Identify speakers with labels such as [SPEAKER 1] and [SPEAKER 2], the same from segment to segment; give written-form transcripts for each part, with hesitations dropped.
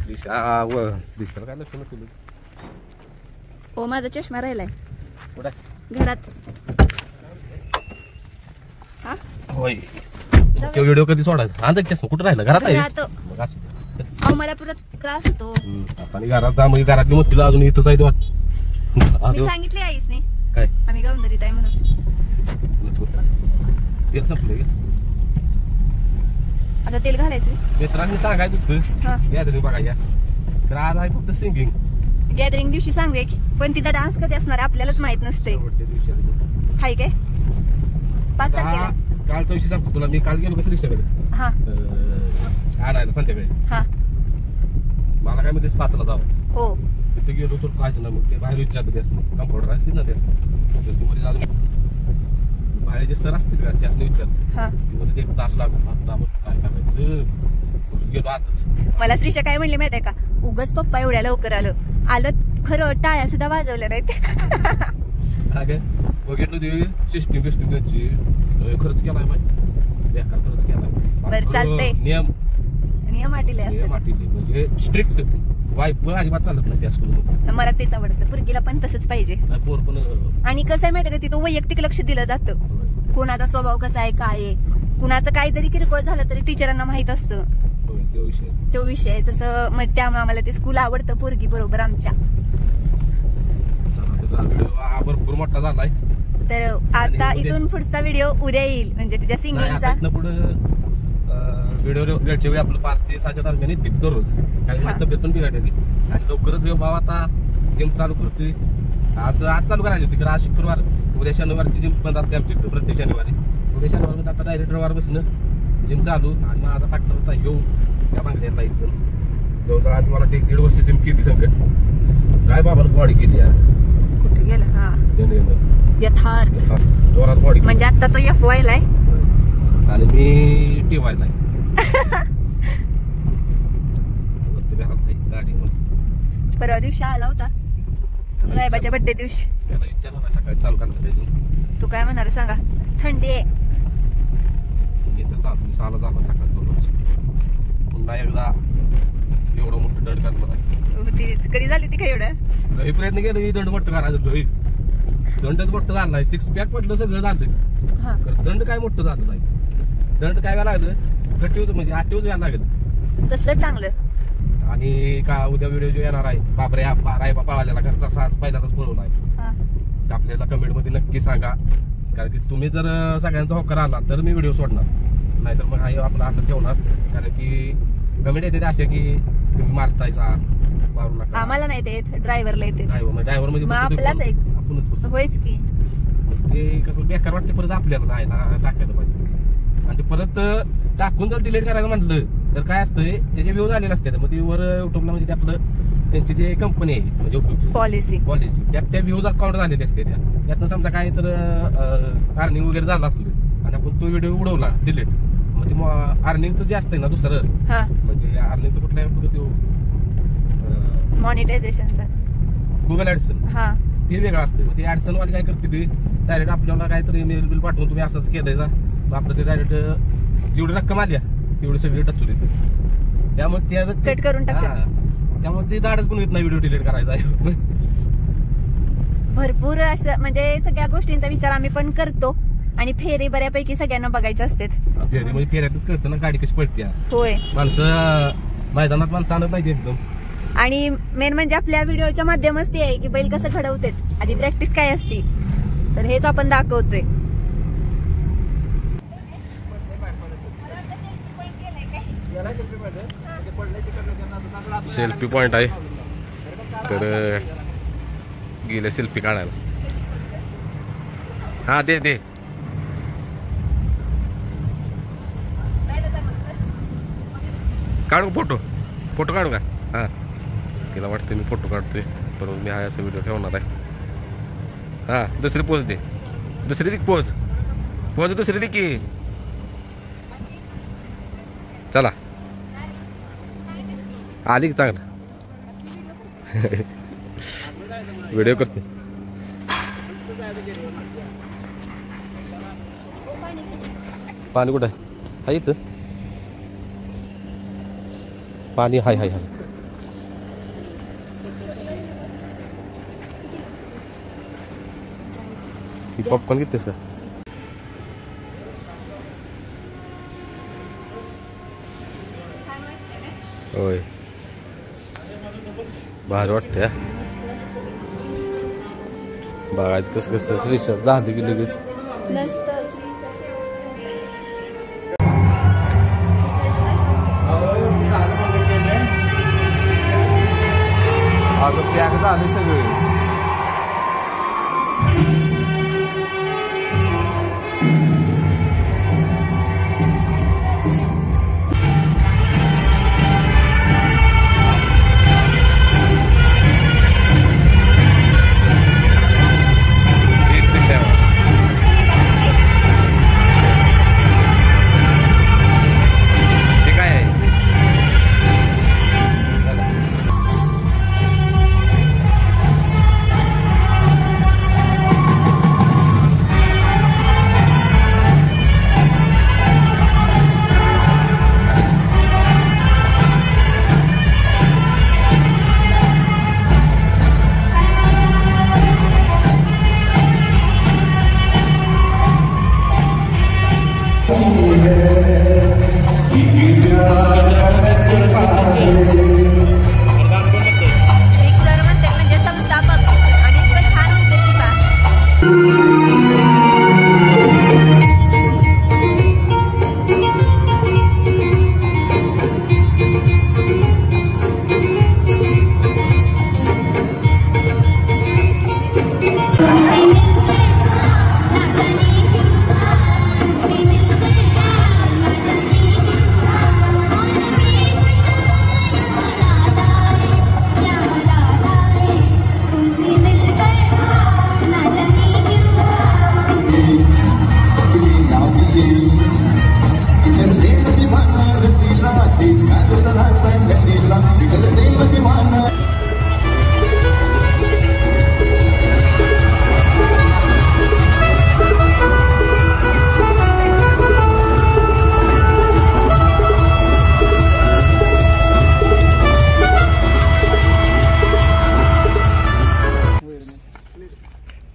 [SPEAKER 1] श्रीशा काय लक्ष नसेल.
[SPEAKER 2] हो माझा चष्मा राहिलाय
[SPEAKER 1] कुठे
[SPEAKER 2] घरात. हा
[SPEAKER 1] होय व्हिडिओ कधी सोडायचा आणत चष्मा कुठं राहिला घरात आहे मग असं.
[SPEAKER 2] अहो मला परत त्रास होतो.
[SPEAKER 1] आणि घरात मग घरातली मोठी अजून इथंच आहे तो.
[SPEAKER 2] मी सांगितले आईसने
[SPEAKER 1] काय
[SPEAKER 2] आम्ही गावंदरीत आहे म्हणून.
[SPEAKER 1] तेल संपलं
[SPEAKER 2] आता तेल घालायचं
[SPEAKER 1] मित्रांनी सांगायचं गॅदरिंग बघायच्या. तर आज आहे फक्त सिंगिंग.
[SPEAKER 2] गॅदरिंग दिवशी सांगूया की पण तिचा डान्स कधी असणार आपल्यालाच माहित नसते. हाय काय 5 तारखेला
[SPEAKER 1] कालचा विषय सांगतो तुला. मी काल गेलो कसं रिक्षाकडे
[SPEAKER 2] हा
[SPEAKER 1] आणायला संध्याकाळी. हा मला काय म्हणतेस 5ला जावं. हो तिथे गेलो तर काय ना मग ते बाहेर विचारत त्यास कम्प्युटर असतील ना त्यास मध्ये अजून बाहेर जे सर असतील का त्यासने विचारलं ते 1 तास लागून आता काय करायचं गेलो आताच.
[SPEAKER 2] मला श्रीशा काय म्हणले माहिती आहे का उगाच पप्पा एवढ्या लवकर आलं खरं टाळ्या सुद्धा वाजवल्या नाहीत.
[SPEAKER 1] बघितलं ते सिस्टीम बिस्टीम त्यांची खर्च केलाय माहिती बेकार खर्च केलाय.
[SPEAKER 2] बरं चालतंय नियम आटिले
[SPEAKER 1] म्हणजे स्ट्रिक्ट वाईफ अजिबात चालत नाही त्या स्कूलमध्ये.
[SPEAKER 2] मला तेच आवडतं पुरगीला पण तसंच पाहिजे. आणि कसं आहे माहिती का तिथं वैयक्तिक लक्ष दिलं जातं. कोणाचा स्वभाव कसा आहे काय आहे कुणाचं काही जरी किरकोळ झालं तरी टीचरांना माहित असतं तो विषय. तसं मग त्यामुळे आम्हाला ते स्कूल आवडतं पोरगी बरोबर आमच्या.
[SPEAKER 1] भरपूर मोठा झालाय. तर
[SPEAKER 2] आता इथून पुढचा व्हिडिओ उद्या येईल म्हणजे तिच्या सिंगिंगचा.
[SPEAKER 1] व्हिडिओ वेळच्या वेळी आपलं 5 ते 6च्या दरम्यान येते दररोज. काही तब्येत पण बिघडली आणि लवकरच भाव आता जिम चालू करतोय. आज चालू करायची होती कारण आज शुक्रवार उद्या शनिवारची जिम बंद असते आमची प्रत्येक शनिवारी. उद्या शनिवार मध्ये आता डायरेक्ट रविवार बसणं जिम चालू. आणि माझा पार्टनर होता घेऊन त्या मागण्याला इथून जवळजवळ आज मला 1.5 वर्ष जिम केली संकट. काय बाबाला बॉडी केली यार
[SPEAKER 2] कुठे गेला. हा यथार्थ
[SPEAKER 1] जोरात बॉडी
[SPEAKER 2] म्हणजे आता तो FY ला आहे
[SPEAKER 1] आणि मी TY ला आहे.
[SPEAKER 2] परवा दिवशी आला होता रायबाच्या बर्थडे दिवशी.
[SPEAKER 1] सकाळी चालू करणार
[SPEAKER 2] तू काय म्हणणार सांगा. थंडी आहे
[SPEAKER 1] साला झाला सकाळी दररोज. पुन्हा एकदा एवढं मोठं दंड करणार आहे.
[SPEAKER 2] कधी झाली ती काय एवढं
[SPEAKER 1] लई प्रयत्न केला दंड मोठं करायचं. दंडच मोठं झालं नाही. 6 पॅक पडलं सगळं झालं. दंड काय मोठं झालं नाही. दंड काय व्हायला लागलं गट्टी होतं म्हणजे 8 दिवस यायला लागलं
[SPEAKER 2] तसलं चांगलं.
[SPEAKER 1] आणि का उद्या व्हिडिओ जो येणार आहे बापरे रायबा पळालेला घरचा साज पहिल्यांदाच पळवला आहे. आपल्याला कमेंट मध्ये नक्की सांगा कारण की तुम्ही जर सगळ्यांचा होकार आला तर मी व्हिडिओ सोडणार नाहीतर मग आपलं असं ठेवणार. कारण की कमेंट येते अशा की तुम्ही मारतायसा मारू नका.
[SPEAKER 2] आम्हाला नाही ते ड्रायव्हरला येते.
[SPEAKER 1] ड्रायव्हर म्हणजे आपणच
[SPEAKER 2] होयच की
[SPEAKER 1] ते कसं बेकार वाटते परत आपल्याला जायला टाकायला पाहिजे. आणि ते परत टाकून जर डिलीट करायचं म्हटलं तर काय असतंय त्याचे व्ह्यू झालेले असते. मग ते वर युट्यूबला म्हणजे आपलं त्यांची जे कंपनी आहे म्हणजे युट्यूबची पॉलिसी त्या व्ह्यूज अकाउंट झालेले असते. त्यातनं समजा काय तर अर्निंग वगैरे झालं असलं आणि आपण तो व्हिडिओ उडवला डिलीट मग ते अर्निंगचं जे असतंय ना दुसरं म्हणजे अर्निंगचं कुठल्या
[SPEAKER 2] मॉनिटायझेशनचा
[SPEAKER 1] गुगल ऍडसन ते वेगळं असतं. मग ते ऍडसन वाले काय करते ते डायरेक्ट आपल्याला काहीतरी मेल बिल पाठवून तुम्ही असंच केलंय आपलं ते डायरेक्ट जेवढी रक्कम आल्या तेवढी सगळी टचून येते. त्यामुळे ते
[SPEAKER 2] कट करून टाकतात.
[SPEAKER 1] त्यामुळे ते दाडच पण येत नाही व्हिडिओ डिलीट करायचा आहे.
[SPEAKER 2] भरपूर असं म्हणजे सगळ्या गोष्टींचा विचार आम्ही पण करतो आणि फेरी बऱ्यापैकी सगळ्यांना बघायचे असते.
[SPEAKER 1] फेरी म्हणजे फेऱ्यातच कळतं ना गाडी कशी पडते.
[SPEAKER 2] होय
[SPEAKER 1] माणसं मैदानात माणसं आणत नाही एकदम.
[SPEAKER 2] आणि मेन म्हणजे आपल्या व्हिडिओच्या माध्यमच ते आहे की बैल कसं घडवते आधी प्रॅक्टिस काय असती तर हेच आपण दाखवतोय.
[SPEAKER 1] सेल्फी पॉइंट आहे तर गेले सेल्फी काढायला. हा दे काढू फोटो काढू का. हा तिला वाटतं मी फोटो काढतोय परंतु मी हा असा व्हिडिओ ठेवणार आहे. हा दुसरी पोज दे. दुसरी दिक पोज दुसरी दिक की चला आली की चांगलं व्हिडिओ करते. पाणी कुठं आहे इथं पाणी हाय ही पॉपकॉर्न किती सर होय भारी वाटतंय बघायचं कसं कसं रिसर्च झालं की लगेच अगं पॅक झाले सगळे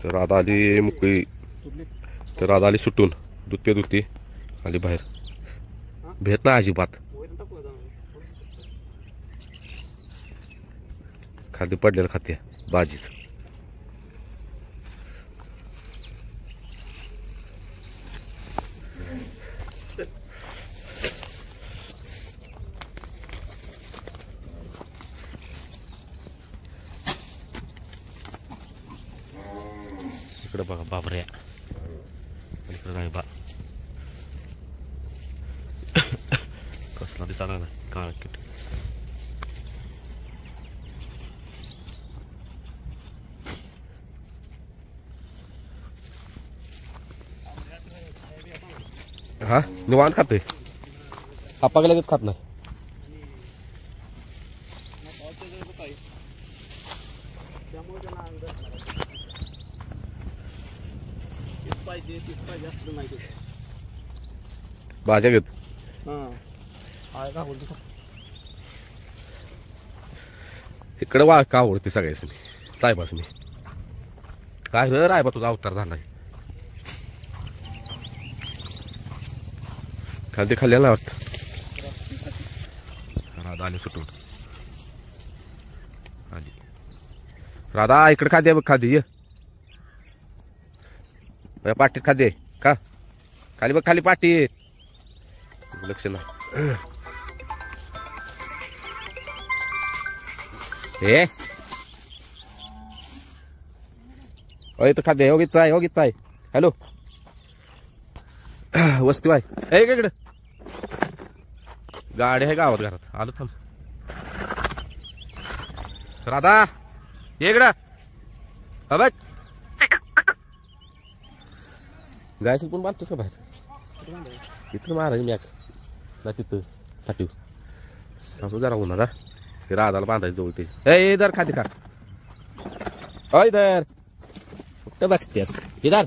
[SPEAKER 1] तर आता आली मुकळी तर आता आली सुटून दूध पे दुधती आली बाहेर भेट ना अजिबात खाद्य पडलेलं खात्या भाजीच इकडे बघा बाबऱ्या इकडे काय बा कसला दिसायला ना काळा किट हा निवांत खाते आपाक लगेच खात नाही भाज्या घेत इकडे वा का आवडते सगळ्यासनी साहेबासनी काय र रायबा तुझा अवतार झालाय खाद्य खाल्लेला वाटत राधा आली सुटून आली राधा इकडे खाद्य बघ खाद्य ये पाटीत खाद्य का खाली बघ खाली पाटी लक्ष ना हे तो खाद्य हो गीत पाय हॅलो वस्ती बाय हे इकडे गाडी आहे गावात घरात आलो थांब राधा ये इकडं बघ गायचं पण बांधतोस का बाहेर इथं महाराज मॅक ना तिथं फाटीव सांगतो जरा होणार ते राधाला बांधायचं जवळ ते ए दर खाते का अय दर कुठं बघतेस इधर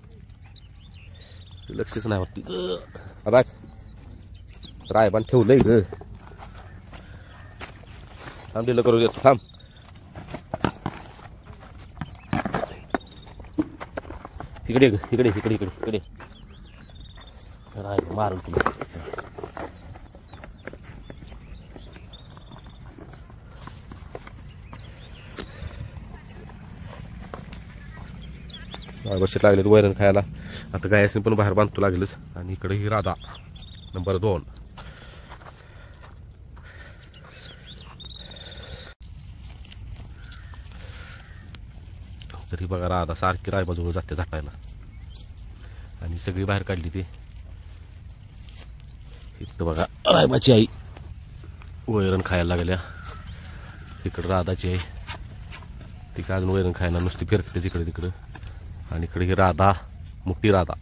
[SPEAKER 1] लक्षच नाही वाटत तिथं बघ रायबान ठेवलंय ग थांब दिलं करू देतो थांब इकडे इकडे इकडे इकडे इकडे मारून तुला बसेट लागले वैरण खायला. आता गायसने पण बाहेर बांधतो लागेलच. आणि इकडे ही राधा नंबर 2. तरी बघा राधा सारखी रायबाजवळ जाते झाटायला. आणि सगळी बाहेर काढली ती. इथं बघा रायबाची आई वैरण खायला लागल्या. इकडं राधाची आई ती का अजून वैरण खायला नुसती फिरते तिकडे तिकडं. आणि इकडे ही राधा मोठी राधा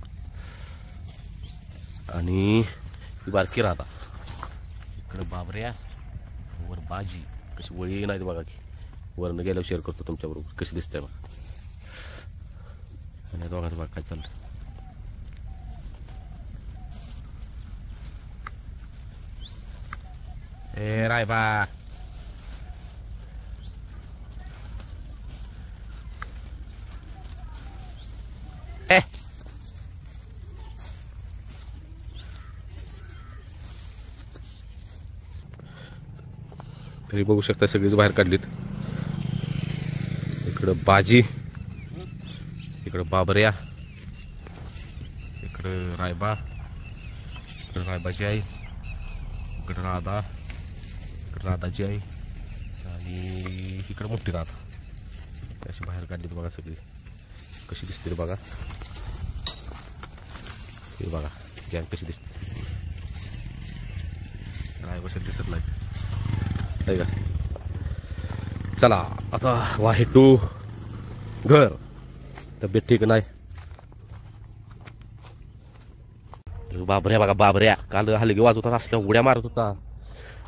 [SPEAKER 1] आणि ही बारकी राधा. इकडे बाबऱ्या वर बाजी कशी वळी नाही बघा की वरनं गेल्यावर शेअर करतो तुमच्याबरोबर कशी दिसतंय बघा. आणि दोघांचं बघा काय चाललं. ए रायबा ए तरी बघू शकता सगळीच बाहेर काढलीत. इकडं बाजी इकडं बाबऱ्या इकडं रायबा इकडं रायबाची आई इकडं राधा इकडं राधाची आई आणि इकडं मोठी राधा. अशी बाहेर काढलीत बघा सगळी कशी दिसते रे बघा. हे बघा गॅंग कशी दिसते. रायबाशी दिसत नाही का. चला आता वाहे टू घर. तब्येत ठीक नाही. बाबऱ्या बघा बाबऱ्या काल हलगी वाजवता रस्त्या उड्या मारत होता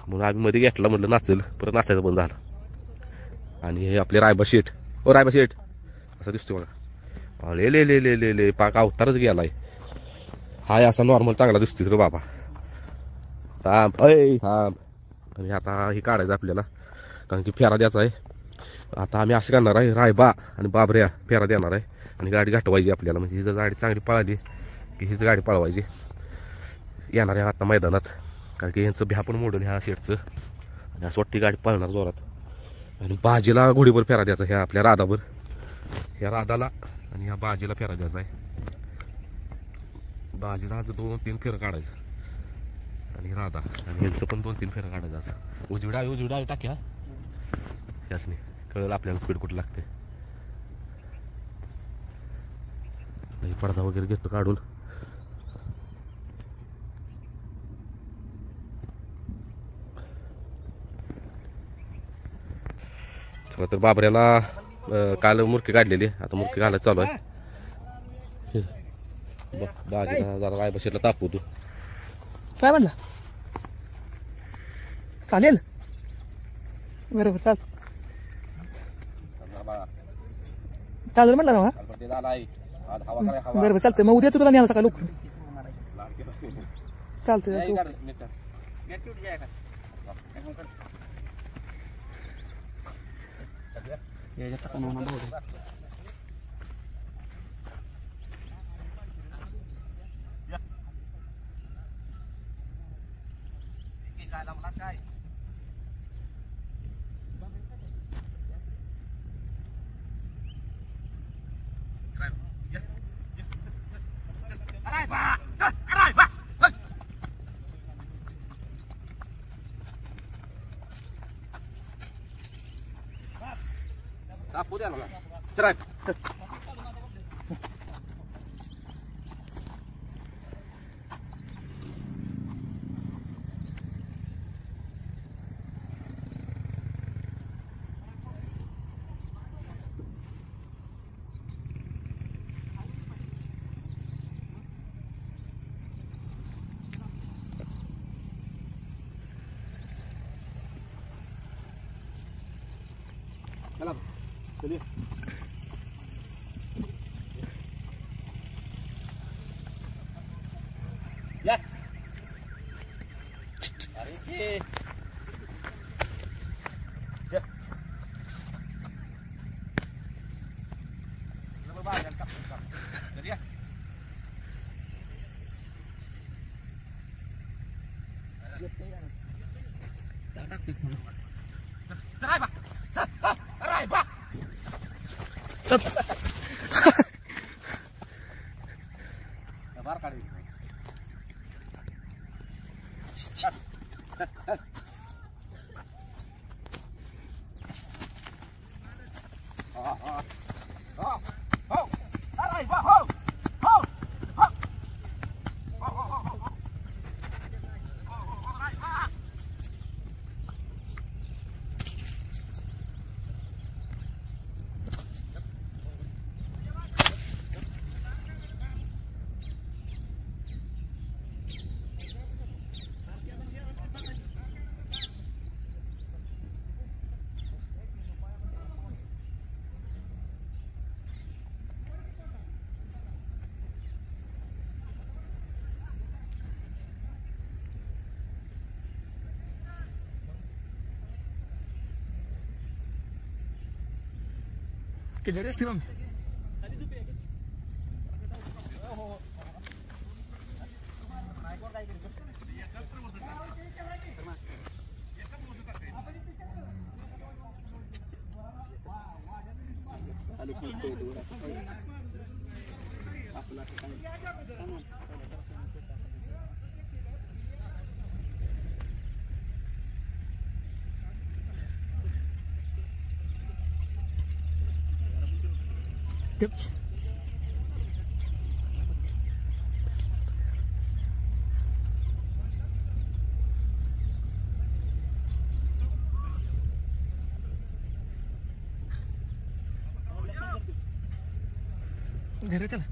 [SPEAKER 1] म्हणून आम्ही मध्ये घेतला म्हटलं नाचेल परत नाचायचं बंद झालं. आणि हे आपले रायबा शेठ ओ रायबा शेठ असं दिसतोय बघा. ले ले ले ले ले ले पाक अवतारच गेलाय. हाय असा नॉर्मल चांगला दिसतोय रे बाबा. थांब अय थांब. आणि आता हे काढायचं आपल्याला कारण की फेरा द्यायचा आहे. आता आम्ही असं करणार आहे रायबा आणि बाबऱ्या फेरा देणार आहे आणि गाडी गाठवायची आपल्याला. म्हणजे ही जर गाडी चांगली पळाली की हीच गाडी पळवायची येणार आहे आता मैदानात. कारण की यांचं भ्या पण मोडून ह्या शेटचं आणि असं वाटती गाडी पळणार जोरात. आणि बाजीला घोडीवर फेरा द्यायचा ह्या आपल्या राधावर. ह्या राधाला आणि ह्या बाजीला फेरा द्यायचा आहे. बाजीला आज 2-3 फेरं काढायचं आणि राधा आणि यांचं पण 2-3 फेरं काढायचं. असं उजविडा टाक्या याच नाही कळलं आपल्याला स्पीड कुठं लागते. पडदा वगैरे घेतो काढून. तर बाबऱ्याला काल मुरकी काढलेली आता मुरकी घालायला चालू आहे. बाजीला जरा रायबा शेटला तापू तू
[SPEAKER 3] काय म्हणला चालेल बरोबर चाल चालेल म्हणला ना बरोबर चालतंय. मग उद्या तुला न्यायला सकाळी लवकर चालतंय.
[SPEAKER 1] तापू द्या ना चला. चला चलिए. या अरे या चलो बाहर का चलिए.
[SPEAKER 3] चल
[SPEAKER 1] बार काढ
[SPEAKER 3] किती असते मग घरी चला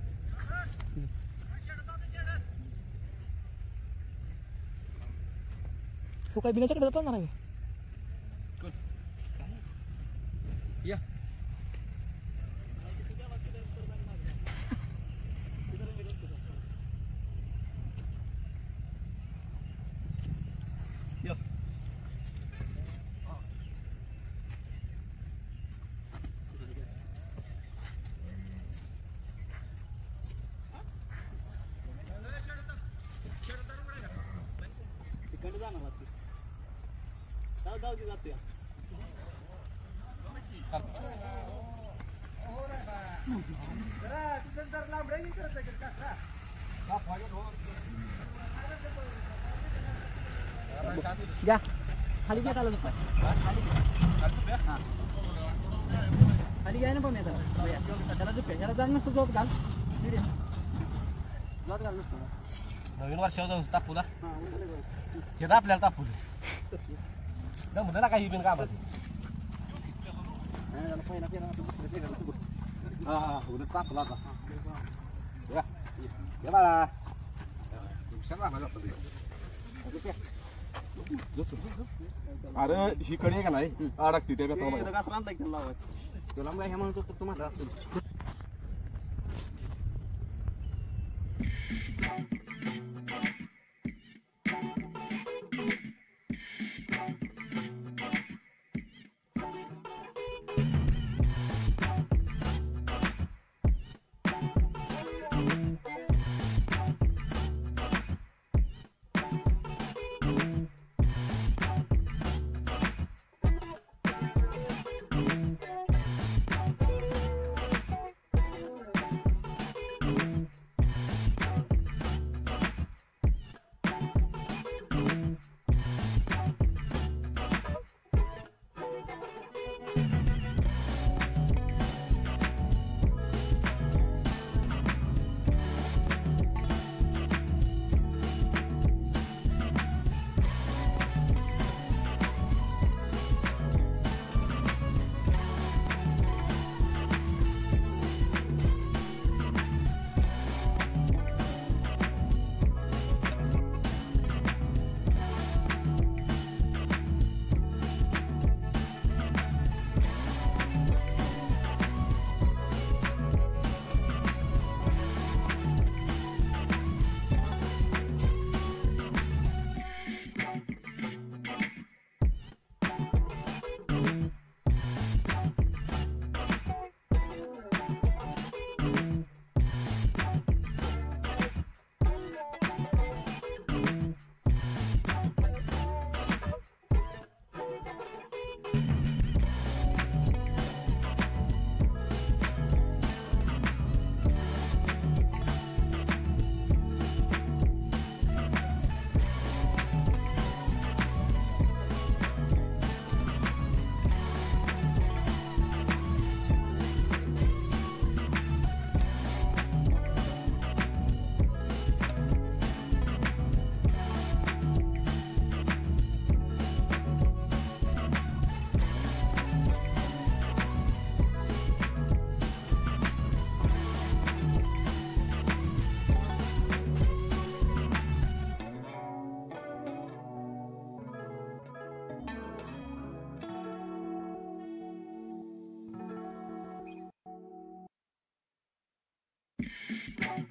[SPEAKER 3] तो काय बिनाच्याकडे जातो ना
[SPEAKER 1] या
[SPEAKER 3] घ्या खाली घ्या चालत खाली घ्या ना पण त्याला झोप त्याला जाण नसतो झोप घाल घाल नसतो
[SPEAKER 1] नवीन वर्षावर तापूला हे आपल्याला तापू जमलं ना काही बिन कामाचं हा उद्या तापला आता हे बाळा अरे ही कडे का नाही अडकती त्या
[SPEAKER 3] तुला हे म्हणतो तुम्हाला असेल
[SPEAKER 2] आहे